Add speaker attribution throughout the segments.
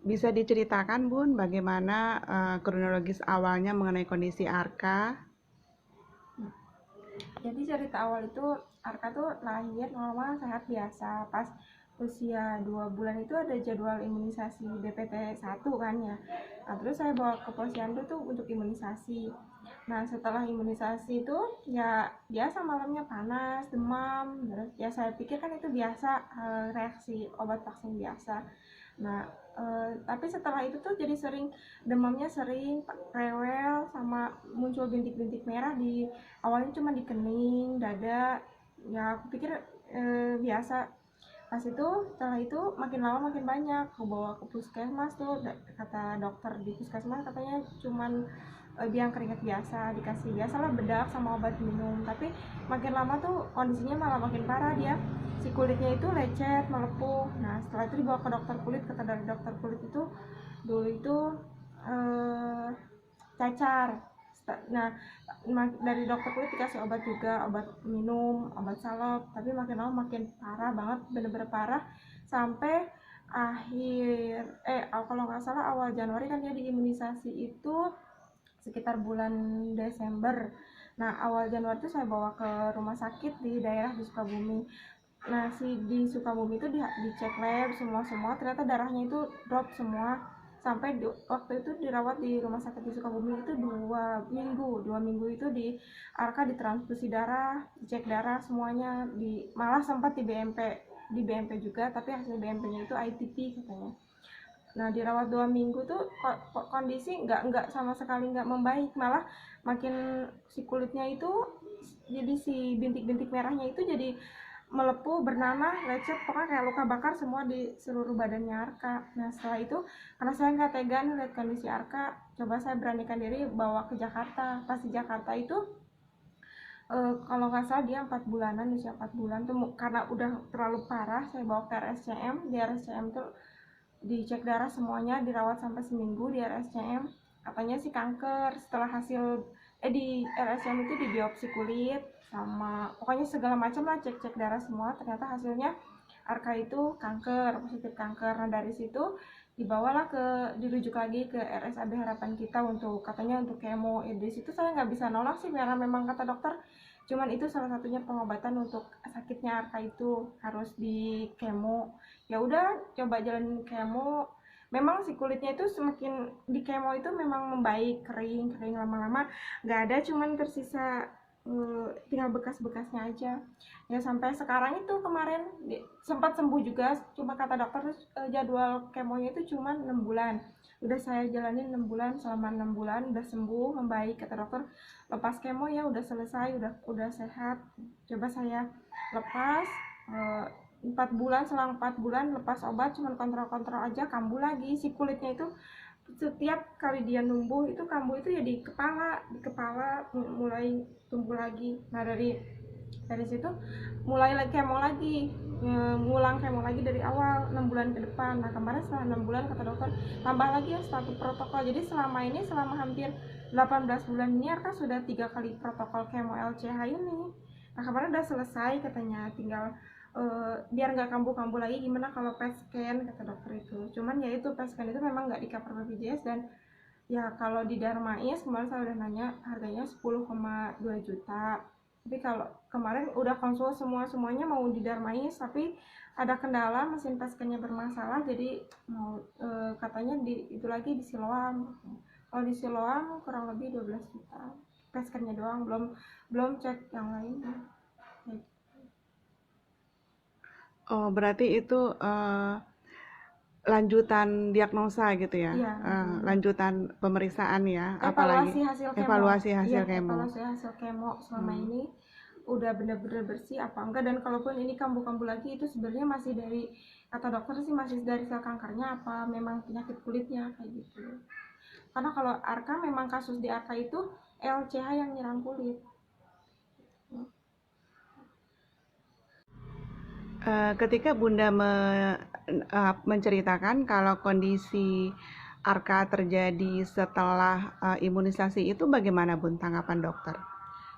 Speaker 1: Bisa diceritakan Bun, bagaimana kronologis awalnya mengenai kondisi Arka?
Speaker 2: Jadi cerita awal itu Arka tuh lahir normal sehat biasa. Pas usia 2 bulan itu ada jadwal imunisasi DPT 1 kan ya. Nah, terus saya bawa ke posyandu tuh untuk imunisasi. Nah, setelah imunisasi itu ya biasa malamnya panas, demam. Terus ya saya pikir kan itu biasa, reaksi obat vaksin biasa. Nah, tapi setelah itu tuh jadi sering demamnya sering, rewel, sama muncul bintik-bintik merah di awalnya cuma di kening, dada. Ya aku pikir biasa. Pas itu setelah itu makin lama makin banyak. Aku bawa ke puskesmas tuh, kata dokter di puskesmas katanya cuman biang keringat biasa, dikasih biasalah bedak sama obat minum. Tapi makin lama tuh kondisinya malah makin parah dia, si kulitnya itu lecet, melepuh. Nah setelah itu dibawa ke dokter kulit, kata dari dokter kulit itu dulu itu eh, cacar. Nah dari dokter kulit dikasih obat juga, obat minum, obat salep, tapi makin lama makin parah banget, bener-bener parah. Sampai akhir kalau nggak salah awal Januari kan dia diimunisasi itu sekitar bulan Desember. Nah awal Januari itu saya bawa ke rumah sakit di daerah di Sukabumi. Nah di Sukabumi itu dicek lab semua ternyata darahnya itu drop semua. Sampai waktu itu dirawat di rumah sakit di Sukabumi itu 2 minggu itu di Arka ditransfusi darah, dicek darah semuanya, malah sempat di BMP juga, tapi hasil BMP-nya itu ITP katanya. Nah dirawat 2 minggu tuh kondisi nggak sama sekali nggak membaik, malah makin si kulitnya itu, jadi si bintik-bintik merahnya itu jadi melepuh, bernanah, lecet, pokoknya kayak luka bakar semua di seluruh badannya Arka. Nah setelah itu karena saya nggak tega nih lihat kondisi Arka, coba saya beranikan diri bawa ke Jakarta. Pas di Jakarta itu kalau nggak salah dia 4 bulanan, usia 4 bulan tuh, karena udah terlalu parah saya bawa ke RSCM. Di RSCM tuh dicek darah semuanya, dirawat sampai seminggu di RSCM. Katanya sih kanker. Setelah hasil di RSCM itu di biopsi kulit sama pokoknya segala macam lah, cek-cek darah semua, ternyata hasilnya Arka itu kanker, positif kanker. Nah dari situ dibawalah dirujuk lagi ke RSAB Harapan Kita untuk katanya untuk kemo. Di situ saya nggak bisa nolak sih karena memang kata dokter cuman itu salah satunya pengobatan untuk sakitnya Arka, itu harus di kemo. Ya udah coba jalan kemo. Memang si kulitnya itu semakin di kemo itu memang membaik, kering kering lama-lama nggak ada, cuman tersisa tinggal bekas-bekasnya aja. Ya sampai sekarang itu kemarin sempat sembuh juga, cuma kata dokter jadwal kemonya itu cuma 6 bulan. Udah saya jalanin 6 bulan, selama 6 bulan udah sembuh, membaik kata dokter. Lepas kemo ya udah selesai, udah sehat. Coba saya lepas 4 bulan, selang 4 bulan lepas obat cuma kontrol-kontrol aja, kambuh lagi si kulitnya itu. Setiap kali dia numbuh itu kambuh itu ya di kepala mulai tumbuh lagi. Nah dari situ mulai lagi kemo lagi, ngulang kemo lagi dari awal 6 bulan ke depan. Nah kemarin setelah 6 bulan kata dokter tambah lagi ya satu protokol. Jadi selama ini, selama hampir 18 bulan ini Arka sudah 3 kali protokol kemo LCH ini. Nah kemarin udah selesai katanya, tinggal biar nggak kambuh-kambuh lagi gimana kalau PET scan kata dokter itu. Cuman ya itu PET scan itu memang nggak di cover BPJS, dan ya kalau di Darmais kemarin saya udah nanya harganya 10,2 juta. Tapi kalau kemarin udah konsul semuanya mau di Darmais, tapi ada kendala mesin PET scan-nya bermasalah, jadi mau katanya itu lagi di Siloam. Kalau di Siloam kurang lebih 12 juta. PET scan-nya doang, belum belum cek yang lain.
Speaker 1: Oh, berarti itu lanjutan diagnosa gitu ya,
Speaker 2: Iya,
Speaker 1: lanjutan pemeriksaan ya, apalagi
Speaker 2: evaluasi hasil kemo.
Speaker 1: evaluasi
Speaker 2: Iya,
Speaker 1: hasil kemo.
Speaker 2: evaluasi hasil kemo selama
Speaker 1: Hmm.
Speaker 2: ini udah bener-bener bersih apa enggak, dan kalaupun ini kambuh-kambuh lagi itu sebenarnya masih dari, kata dokter sih masih dari sel kankernya apa memang penyakit kulitnya kayak gitu. Karena kalau Arka memang kasus di Arka itu LCH yang nyerang kulit.
Speaker 1: Ketika Bunda menceritakan kalau kondisi Arka terjadi setelah imunisasi itu, bagaimana Bun tanggapan dokter?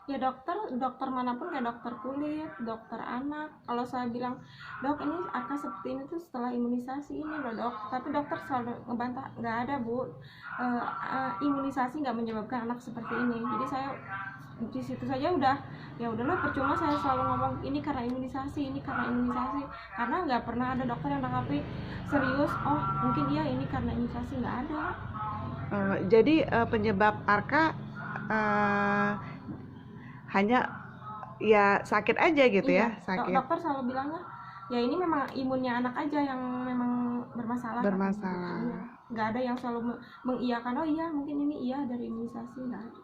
Speaker 2: Ya dokter manapun, kayak dokter kulit, dokter anak, kalau saya bilang, dok ini Arka seperti ini tuh setelah imunisasi ini loh dok, tapi dokter selalu ngebantah, nggak ada bu. Imunisasi nggak menyebabkan anak seperti ini. Jadi saya di situ saja udah, ya udahlah, percuma saya selalu ngomong ini karena imunisasi, ini karena imunisasi, karena nggak pernah ada dokter yang tanggapi serius, oh mungkin iya ini karena imunisasi, nggak ada.
Speaker 1: Jadi penyebab Arka hanya ya sakit aja gitu
Speaker 2: Iya,
Speaker 1: ya, sakit
Speaker 2: dokter selalu bilangnya ya ini memang imunnya anak aja yang memang bermasalah katanya gitu.
Speaker 1: bermasalah.
Speaker 2: Iya, nggak ada yang selalu mengiyakan, oh iya mungkin ini iya dari imunisasi, nggak ada.